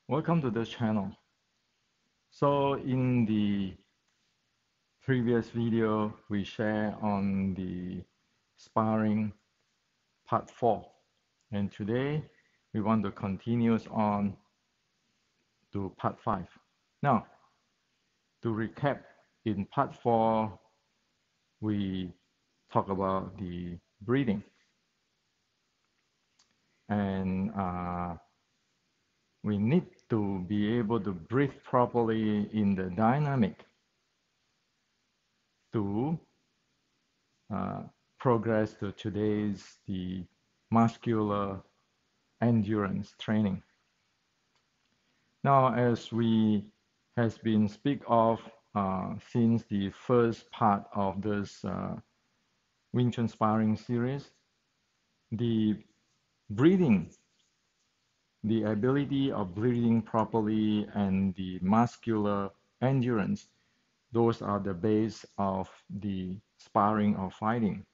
Welcome to this channel. So in the previous video, we share on the sparring part 4. And today we want to continue on to part 5. Now, to recap, in part 4, we talk about the breathing. And we need to be able to breathe properly in the dynamic to uh, progress to today's the muscular endurance training. Now, as we has been speak of since the first part of this Wing Chun sparring series, the breathing, the ability of breathing properly, and the muscular endurance, those are the base of the sparring or fighting.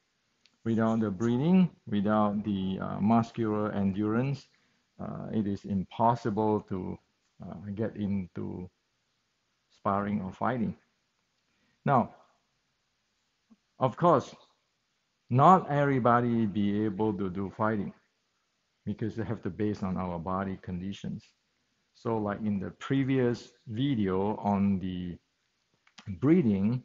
Without the breathing, without the muscular endurance, it is impossible to get into sparring or fighting. Now, of course, not everybody be able to do fighting because they have to base on our body conditions. So like in the previous video on the breathing,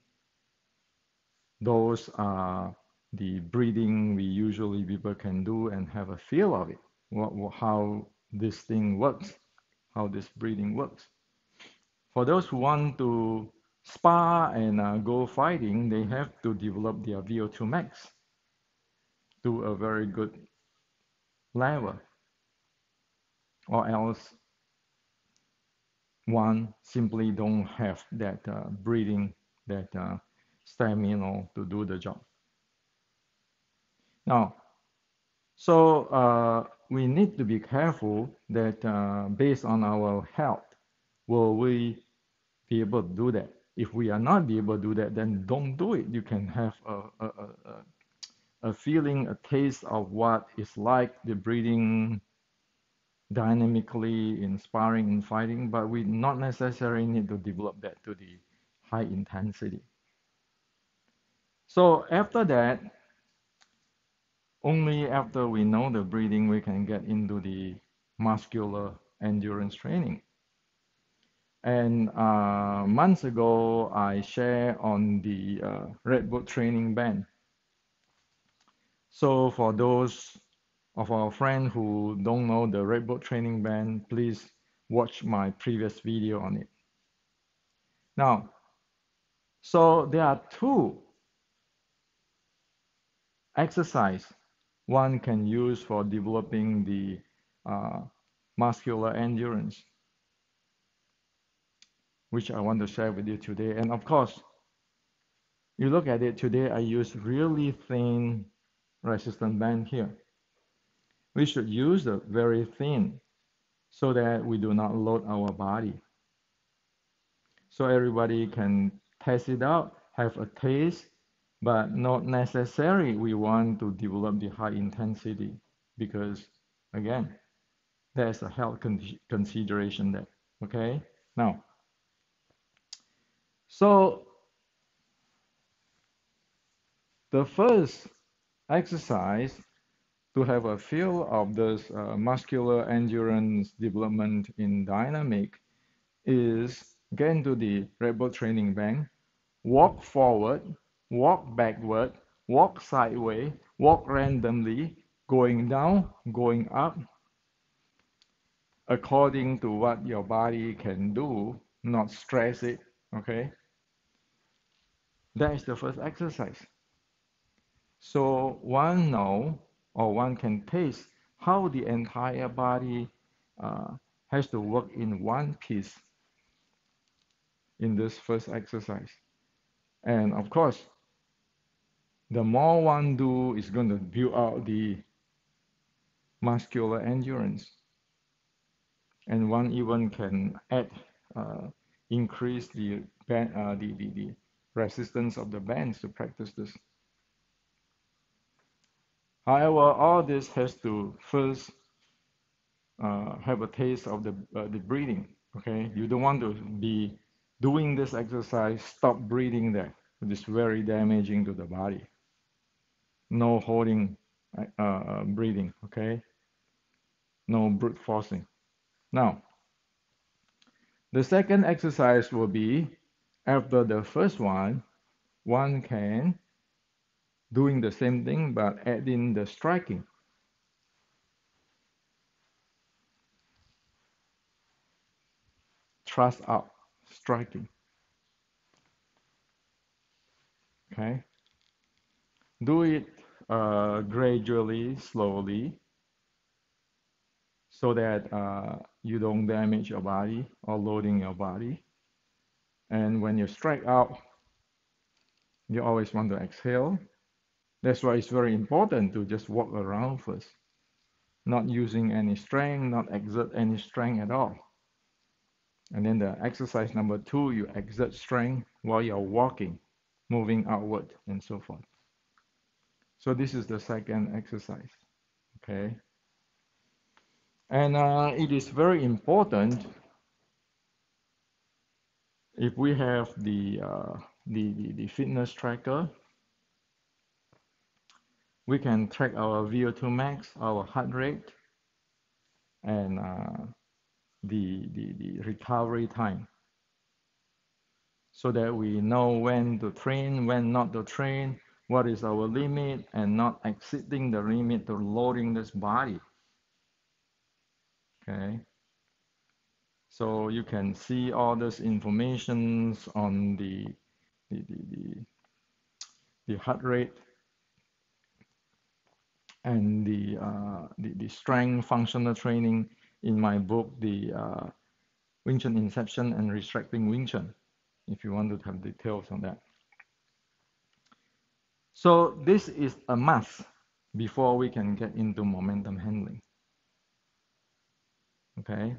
those are the breathing we usually people can do and have a feel of it, how this thing works, how this breathing works. For those who want to spar and go fighting, they have to develop their VO2 max to a very good level, or else one simply don't have that breathing, that stamina to do the job. Now, so we need to be careful that based on our health, will we be able to do that? If we are not be able to do that, then don't do it. You can have a feeling, a taste of what it's like the breathing dynamically in sparring and fighting, but we not necessarily need to develop that to the high intensity. So after that, only after we know the breathing, we can get into the muscular endurance training. And months ago, I shared on the Red Bull training band. So for those of our friends who don't know the Red Bull training band, please watch my previous video on it. Now, so there are two exercise one can use for developing the uh, muscular endurance, which I want to share with you today. And of course, you look at it today, I use really thin resistant band here. We should use the very thin so that we do not load our body. So everybody can test it out, have a taste, but not necessary we want to develop the high intensity because again, there's a health consideration there. Okay, now, so the first exercise to have a feel of this muscular endurance development in dynamic is get into the Red Bull training band, walk forward, walk backward, walk sideways, walk randomly, going down, going up, according to what your body can do, not stress it, okay? That is the first exercise. So one know or one can taste how the entire body has to work in one piece in this first exercise. And of course, the more one do is going to build out the muscular endurance. And one even can add, increase the, the resistance of the bands to practice this. However, all this has to first have a taste of the breathing. Okay, you don't want to be doing this exercise, stop breathing there. It is very damaging to the body. No holding breathing. Okay, no brute forcing. Now, the second exercise will be after the first one can doing the same thing but adding the striking. Thrust out, striking. Okay, do it gradually, slowly, so that you don't damage your body or loading your body. And when you strike out, you always want to exhale. That's why it's very important to just walk around first, not using any strength, not exert any strength at all. And then the exercise number two, you exert strength while you're walking, moving outward, and so forth. So this is the second exercise. Okay. And it is very important if we have the fitness tracker, we can track our VO2 max, our heart rate, and the recovery time, so that we know when to train, when not to train, what is our limit, and not exceeding the limit to loading this body. Okay. So you can see all this information on the, the, the, the heart rate and the strength functional training in my book, the Wing Chun Inception and Restricting Wing Chun, if you want to have details on that. So this is a must before we can get into momentum handling. Okay.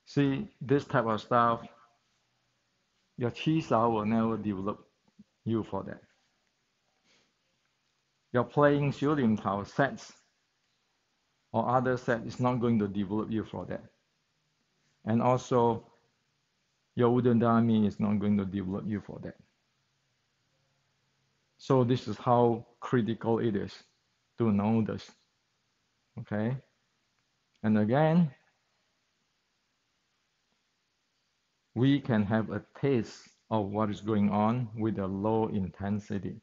See, this type of stuff, your chi sao will never develop you for that. Your playing Xiu Lim Tao sets or other set is not going to develop you for that. And also, your wooden dummy is not going to develop you for that. So this is how critical it is to know this. Okay? And again, we can have a taste of what is going on with a low intensity.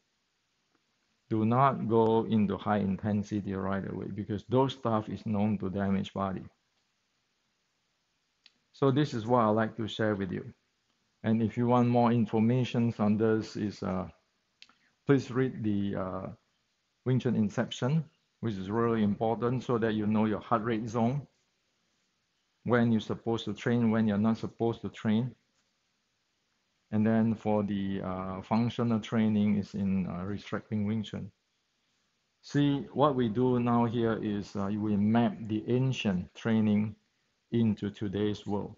Do not go into high intensity right away, because those stuff is known to damage body. So this is what I like to share with you. And if you want more information on this, please read the Wing Chun Inception, which is really important, so that you know your heart rate zone, when you're supposed to train, when you're not supposed to train. And then for the functional training is in Restricting Wing Chun. See, what we do now here is we map the ancient training into today's world.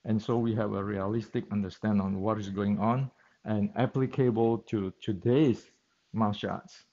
And so we have a realistic understanding on what is going on and applicable to today's martial arts.